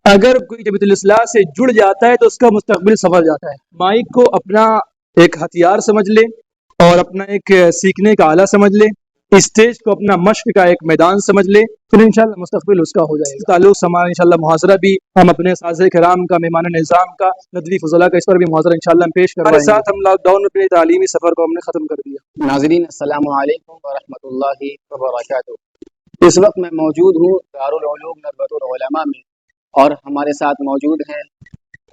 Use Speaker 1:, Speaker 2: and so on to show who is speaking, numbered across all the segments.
Speaker 1: اگر کوئی جمعیت الاصلاح سے جڑ جاتا ہے تو اس کا مستقبل سنور جاتا ہے. مائک کو اپنا ایک ہتھیار سمجھ لے اور اپنا ایک سیکھنے کا آلہ سمجھ لے، اسٹیج کو اپنا مشق کا ایک میدان سمجھ لے، پھر انشاءاللہ مستقبل اس کا ہو جائے گا. تعلق ہمارا انشاءاللہ محاضرہ بھی ہم اپنے اساتذہ کرام کا، مہمان نظام کا، ندوی فضلاء کا، اس پر بھی محاضرہ انشاءاللہ ہم پیش کروائیں گے. ہمارے ساتھ ہم لاک ڈاؤن میں تعلیمی سفر کو ہم نے ختم کر دیا.
Speaker 2: ناظرین السلام علیکم ورحمۃ اللہ وبرکاتہ. اس وقت میں موجود ہوں دارالعلوم ندوۃ العلماء میں، اور ہمارے ساتھ موجود ہیں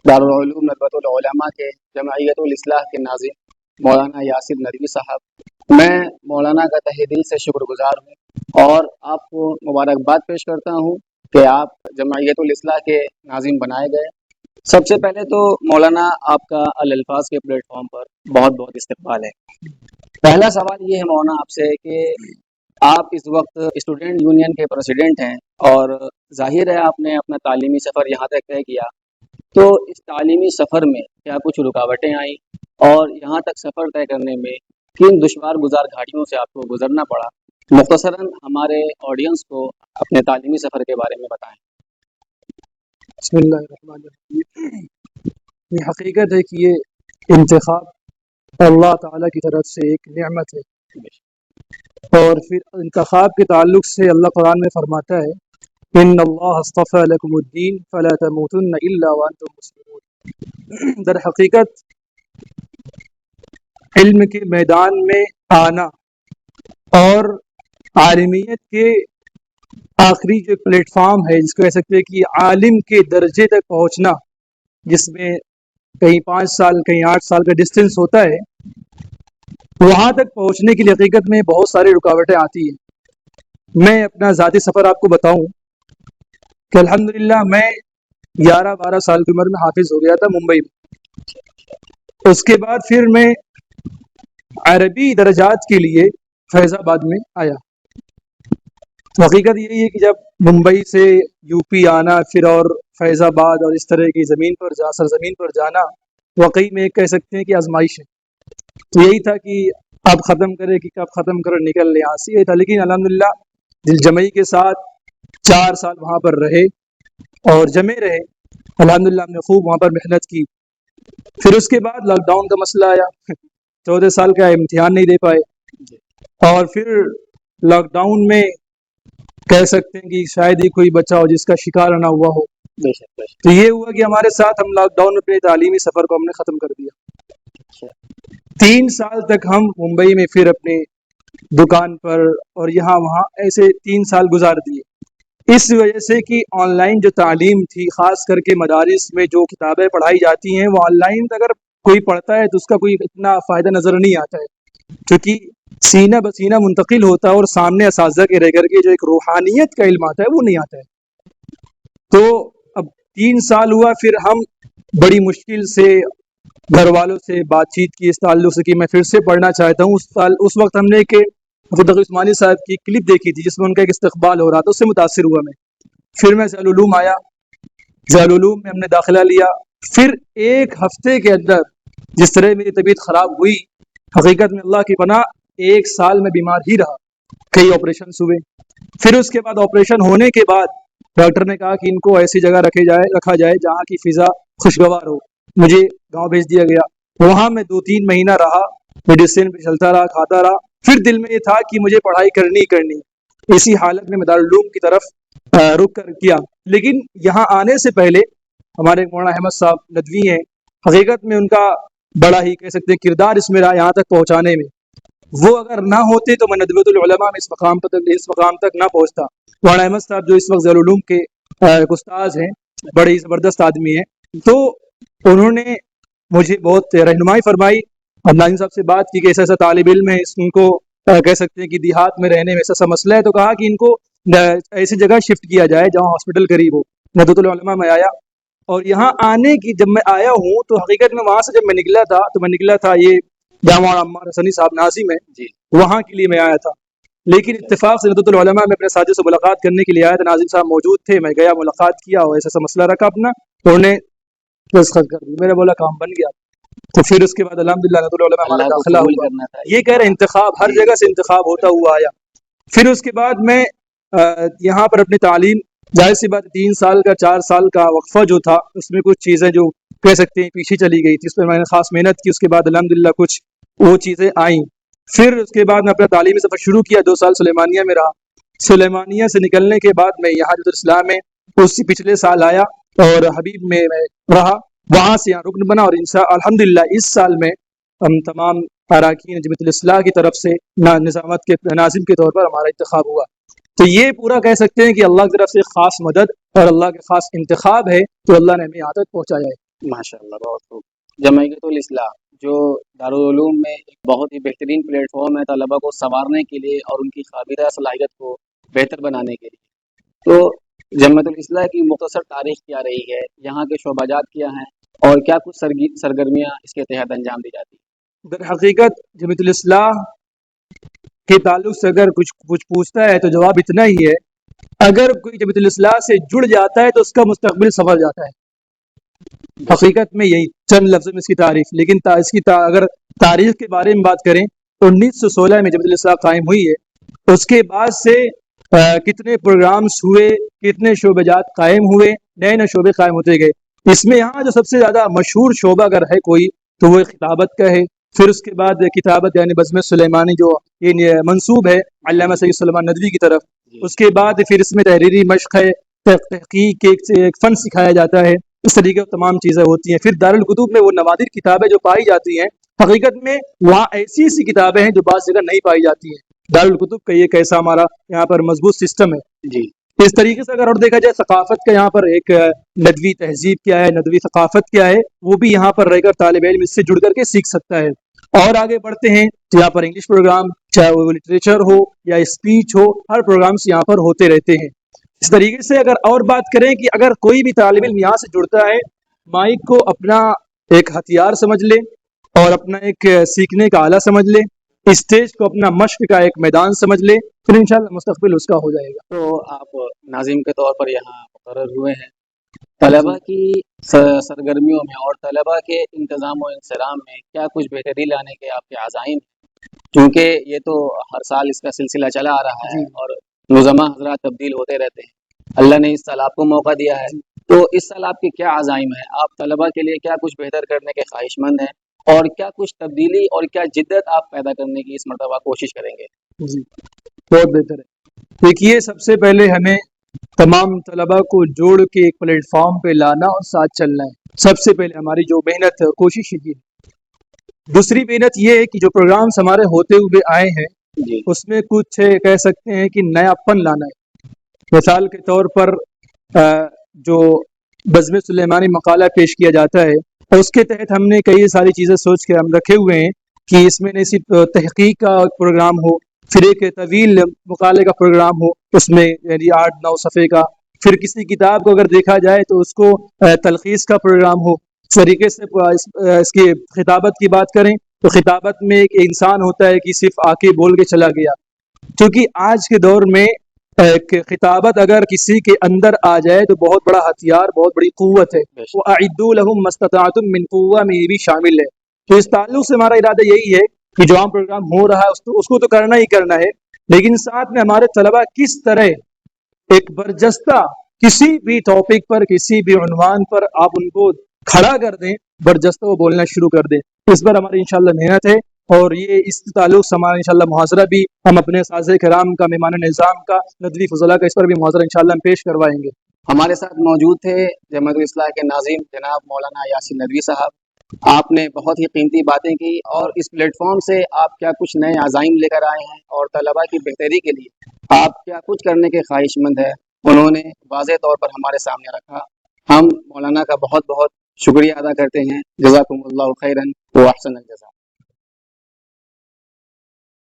Speaker 2: دارالعلوم ندوۃ العلماء کے جمعیت الاصلاح کے ناظم مولانا یاسر ندوی صاحب. میں مولانا کا تہہ دل سے شکر گزار ہوں اور آپ کو مبارکباد پیش کرتا ہوں کہ آپ جمعیت الاصلاح کے ناظم بنائے گئے. سب سے پہلے تو مولانا آپ کا الالفاظ کے پلیٹ فارم پر بہت بہت استقبال ہے. پہلا سوال یہ ہے مولانا آپ سے کہ آپ اس وقت اسٹوڈنٹ یونین کے پریزیڈنٹ ہیں، اور ظاہر ہے آپ نے اپنا تعلیمی سفر یہاں تک طے کیا، تو اس تعلیمی سفر میں کیا کچھ رکاوٹیں آئیں، اور یہاں تک سفر طے کرنے میں کن دشوار گزار گھاٹیوں سے آپ کو گزرنا پڑا؟ مختصراً ہمارے آڈینس کو اپنے تعلیمی سفر کے بارے میں بتائیں.
Speaker 1: بسم اللہ الرحمن الرحیم. یہ حقیقت ہے کہ یہ انتخاب اللہ تعالیٰ کی طرف سے ایک نعمت ہے، اور پھر انتخاب کے تعلق سے اللہ قرآن میں فرماتا ہے ان اللہ اصطفى لكم الدین فلا تموتن الا وانتم مسلمون. در حقیقت علم کے میدان میں آنا اور عالمیت کے آخری جو پلیٹ فارم ہے، جس کو کہہ سکتے ہیں کہ عالم کے درجے تک پہنچنا، جس میں کہیں 5 سال کہیں 8 سال کا ڈسٹینس ہوتا ہے، وہاں تک پہنچنے کے لیے حقیقت میں بہت ساری رکاوٹیں آتی ہیں. میں اپنا ذاتی سفر آپ کو بتاؤں کہ الحمدللہ میں 11-12 سال کی عمر میں حافظ ہو گیا تھا ممبئی میں. اس کے بعد پھر میں عربی درجات کے لیے فیض آباد میں آیا. حقیقت یہی ہے کہ جب ممبئی سے یو پی آنا، پھر اور فیض آباد اور اس طرح کی زمین پر سرزمین پر جانا، واقعی میں کہہ سکتے ہیں کہ آزمائش ہے. تو یہی تھا کہ اب ختم کرے کہ کب ختم کر نکل لے یہاں سے. تھا لیکن الحمدللہ دل جمعی کے ساتھ 4 سال وہاں پر رہے اور جمے رہے. الحمدللہ ہم نے خوب وہاں پر محنت کی. پھر اس کے بعد لاک ڈاؤن کا مسئلہ آیا، 14 سال کا امتحان نہیں دے پائے، اور پھر لاک ڈاؤن میں کہہ سکتے ہیں کہ شاید ہی کوئی بچہ ہو جس کا شکار نہ ہوا ہو. تو یہ ہوا کہ ہمارے ساتھ ہم لاک ڈاؤن میں اپنے تعلیمی سفر کو ہم نے ختم کر دیا. 3 سال تک ہم ممبئی میں پھر اپنے دکان پر اور یہاں وہاں ایسے 3 سال گزار دیے. اس وجہ سے کہ آن لائن جو تعلیم تھی، خاص کر کے مدارس میں جو کتابیں پڑھائی جاتی ہیں، وہ آن لائن اگر کوئی پڑھتا ہے تو اس کا کوئی اتنا فائدہ نظر نہیں آتا ہے، کیونکہ سینہ بسینہ منتقل ہوتا ہے اور سامنے اساتذہ کے رہ کر کے جو ایک روحانیت کا علم آتا ہے وہ نہیں آتا ہے. تو اب 3 سال ہوا، پھر ہم بڑی مشکل سے گھر والوں سے بات چیت کی اس تعلق سے کہ میں پھر سے پڑھنا چاہتا ہوں. اس وقت ہم نے کہ تقی عثمانی صاحب کی کلپ دیکھی تھی جس میں ان کا ایک استقبال ہو رہا تھا، اس سے متاثر ہوا میں. پھر میں ذیل العلوم آیا، ذیل العلوم میں ہم نے داخلہ لیا. پھر 1 ہفتے کے اندر جس طرح میری طبیعت خراب ہوئی، حقیقت میں اللہ کی پناہ 1 سال میں بیمار ہی رہا. کئی آپریشنس ہوئے. پھر اس کے بعد آپریشن ہونے کے بعد ڈاکٹر نے کہا کہ ان کو ایسی جگہ رکھا جائے جہاں کی فضا خوشگوار ہو. مجھے گاؤں بھیج دیا گیا. وہاں میں 2-3 مہینہ رہا، میڈیسن پہ چلتا رہا، کھاتا رہا. پھر دل میں یہ تھا کہ مجھے پڑھائی کرنی. اسی حالت میں دارالعلوم کی طرف رخ کر کیا. لیکن یہاں آنے سے پہلے ہمارے مولانا احمد صاحب ندوی ہیں، حقیقت میں ان کا بڑا ہی کہہ سکتے ہیں کردار اس میں رہا یہاں تک پہنچانے میں. وہ اگر نہ ہوتے تو میں ندوۃ العلماء میں اس مقام تک نہ پہنچتا. مولانا احمد صاحب جو اس وقت ذیل العلوم کے استاذ ہیں، بڑے ہی زبردست آدمی ہیں، تو انہوں نے مجھے بہت رہنمائی فرمائی. ناظم صاحب سے بات کی کہ ایسا ایسا طالب علم ہے، ان کو کہہ سکتے ہیں کہ دیہات میں رہنے میں ایسا ایسا مسئلہ ہے، تو کہا کہ ان کو ایسی جگہ شفٹ کیا جائے جہاں ہاسپٹل قریب ہو. ندوۃ العلماء میں آیا، اور یہاں آنے کی جب میں آیا ہوں تو حقیقت میں وہاں سے جب میں نکلا تھا یہ جامعہ عمار حسنی صاحب ناظم ہے جی، وہاں کے لیے میں آیا تھا. لیکن اتفاق سے ندوۃ العلماء میں اپنے ساتھی سے ملاقات کرنے کے لیے آیا تھا. ناظم صاحب موجود تھے، میں گیا، ملاقات کیا اور ایسا مسئلہ رکھا اپنا، تو انہیں دستخط کر دی. میں نے بولا کام بن گیا. تو پھر اس کے بعد الحمدللہ ندوۃ العلماء ہمارا داخلہ ہوا. یہ کہہ رہے انتخاب ہر جگہ سے انتخاب ہوتا ہوا آیا. پھر اس کے بعد میں یہاں پر اپنی تعلیم ظاہر سی بات 3 سال کا 4 سال کا وقفہ جو تھا اس میں کچھ چیزیں جو کہہ سکتے ہیں پیچھے چلی گئی تھی، اس پہ میں نے خاص محنت کی، اس کے بعد الحمدللہ کچھ وہ چیزیں آئیں. پھر اس کے بعد میں اپنا تعلیمی سفر شروع کیا، 2 سال سلیمانیہ میں رہا. سلیمانیہ سے نکلنے کے بعد میں یہاں جدت الاسلام میں اسی پچھلے سال آیا اور حبیب میں رہا، وہاں سے یہاں رکن بنا، اور الحمدللہ اس سال میں ہم تمام اراکین جمعیت الاصلاح کی طرف سے نظامت کے ناظم کے طور پر ہمارا انتخاب ہوا. تو یہ پورا کہہ سکتے ہیں کہ اللہ کی طرف سے خاص مدد اور اللہ کے خاص انتخاب ہے تو اللہ نے ہمیں یہاں تک پہنچایا ہے.
Speaker 2: ماشاء اللہ، بہت خوب. جمعیت الاصلاح جو دارالعلوم میں ایک بہت ہی بہترین پلیٹ فارم ہے طلباء کو سنوارنے کے لیے اور ان کی قابلیت صلاحیت کو بہتر بنانے کے لیے. تو جمعیت الاصلاح کی مختصر تاریخ کیا رہی ہے، یہاں کے شعبہ جات کیا ہیں، اور کیا کچھ سرگرمیاں اس کے تحت انجام دی جاتی ہیں؟
Speaker 1: در حقیقت جمعیت الاصلاح کے تعلق سے اگر کچھ پوچھتا ہے تو جواب اتنا ہی ہے، اگر کوئی جمعیت الاصلاح سے جڑ جاتا ہے تو اس کا مستقبل سنور جاتا ہے. حقیقت میں یہی چند لفظ میں اس کی تعریف. لیکن اس کی اگر تاریخ کے بارے میں بات کریں تو 1916 میں جمعیت الاصلاح قائم ہوئی ہے. اس کے بعد سے کتنے پروگرامز ہوئے، کتنے شعبہ جات قائم ہوئے، نئے نئے شعبے قائم ہوتے گئے. اس میں یہاں جو سب سے زیادہ مشہور شعبہ اگر ہے کوئی تو وہ خطابت کا ہے. پھر اس کے بعد کتابت یعنی بزم سلیمانی جو یہ منسوب ہے علامہ سید سلیمان ندوی کی طرف. اس کے بعد پھر اس میں تحریری مشق ہے، تحقیق ایک فن سکھایا جاتا ہے. اس طریقے سے تمام چیزیں ہوتی ہیں. پھر دارالکتب میں وہ نوادر کتابیں جو پائی جاتی ہیں، حقیقت میں وہاں ایسی ایسی کتابیں ہیں جو بعض جگہ نہیں پائی جاتی ہیں. دارالکتب کا یہ کیسا ہمارا یہاں پر مضبوط سسٹم ہے.
Speaker 2: جی.
Speaker 1: اس طریقے سے اگر اور دیکھا جائے ثقافت کا یہاں پر ایک ندوی تہذیب کیا ہے، ندوی ثقافت کیا ہے، وہ بھی یہاں پر رہ کر طالب علم اس سے جڑ کر کے سیکھ سکتا ہے. اور آگے بڑھتے ہیں تو یہاں پر انگلش پروگرام، چاہے وہ لٹریچر ہو یا اسپیچ ہو، ہر پروگرامس یہاں پر ہوتے رہتے ہیں. اس طریقے سے اگر اور بات کریں کہ اگر کوئی بھی طالب علم یہاں سے جڑتا ہے، مائک کو اپنا ایک ہتھیار سمجھ لے اور اپنا ایک سیکھنے کا آلہ سمجھ لے، اسٹیج کو اپنا مشق کا ایک میدان سمجھ لے، پھر انشاءاللہ مستقبل اس کا ہو جائے گا.
Speaker 2: تو آپ ناظم کے طور پر یہاں مقرر ہوئے ہیں. طلباء کی سرگرمیوں میں اور طلباء کے انتظام و انصرام میں کیا کچھ بہتری لانے کے آپ کے عزائم ہیں؟ کیونکہ یہ تو ہر سال اس کا سلسلہ چلا آ رہا ہے اور نظماء حضرات تبدیل ہوتے رہتے ہیں. اللہ نے اس سال آپ کو موقع دیا ہے، تو اس سال آپ کے کیا عزائم ہیں؟ آپ طلباء کے لیے کیا کچھ بہتر کرنے کے خواہش مند ہیں، اور کیا کچھ تبدیلی اور کیا جدت آپ پیدا کرنے کی اس مرتبہ کوشش کریں گے؟
Speaker 1: جی بہت بہتر ہے. دیکھیے، سب سے پہلے ہمیں تمام طلباء کو جوڑ کے ایک پلیٹ فارم پہ لانا اور ساتھ چلنا ہے. سب سے پہلے ہماری جو محنت ہے، کوشش یہ ہے. دوسری محنت یہ ہے کہ جو پروگرامز ہمارے ہوتے ہوئے آئے ہیں
Speaker 2: جی.
Speaker 1: اس میں کچھ کہہ سکتے ہیں کہ نیا پن لانا ہے. مثال کے طور پر جو بزم سلیمانی مقالہ پیش کیا جاتا ہے، اس کے تحت ہم نے کئی ساری چیزیں سوچ کے ہم رکھے ہوئے ہیں کہ اس میں نہ صرف تحقیق کا پروگرام ہو، پھر ایک طویل مقالے کا پروگرام ہو، اس میں یعنی 8-9 صفحے کا. پھر کسی کتاب کو اگر دیکھا جائے تو اس کو تلخیص کا پروگرام ہو. اس طریقے سے اس کی خطابت کی بات کریں تو خطابت میں ایک انسان ہوتا ہے کہ صرف آ کے بول کے چلا گیا. کیونکہ آج کے دور میں خطابت اگر کسی کے اندر آ جائے تو بہت بڑا ہتھیار، بہت بڑی قوت ہے. وَأَعِدُّوا لَهُم مَّا اسْتَطَعْتُم مِّن قُوَّةٍ میں یہ بھی شامل ہے. تو اس تعلق سے ہمارا ارادہ یہی ہے کہ جو عام پروگرام ہو رہا ہے اس کو تو کرنا ہی کرنا ہے، لیکن ساتھ میں ہمارے طلباء کس طرح ایک برجستہ کسی بھی ٹاپک پر، کسی بھی عنوان پر آپ ان کو کھڑا کر دیں، برجستہ وہ بولنا شروع کر دیں. اس پر ہماری انشاءاللہ محنت ہے، اور یہ اس تعلق سے ہمارا انشاءاللہ محاضرہ بھی ہم اپنے اساتذہ کرام کا، مہمان نظام کا، ندوی فضلاء کا، اس پر بھی محاضرہ انشاءاللہ ہم پیش کروائیں گے.
Speaker 2: ہمارے ساتھ موجود تھے جمعیت الاصلاح کے ناظم جناب مولانا یاسین ندوی صاحب. آپ نے بہت ہی قیمتی باتیں کی، اور اس پلیٹ فارم سے آپ کیا کچھ نئے عزائم لے کر آئے ہیں اور طلباء کی بہتری کے لیے آپ کیا کچھ کرنے کے خواہش مند ہیں، انہوں نے واضح طور پر ہمارے سامنے رکھا. ہم مولانا کا بہت بہت شکریہ ادا کرتے ہیں. جزاکم اللہ خیرا و احسن الجزا.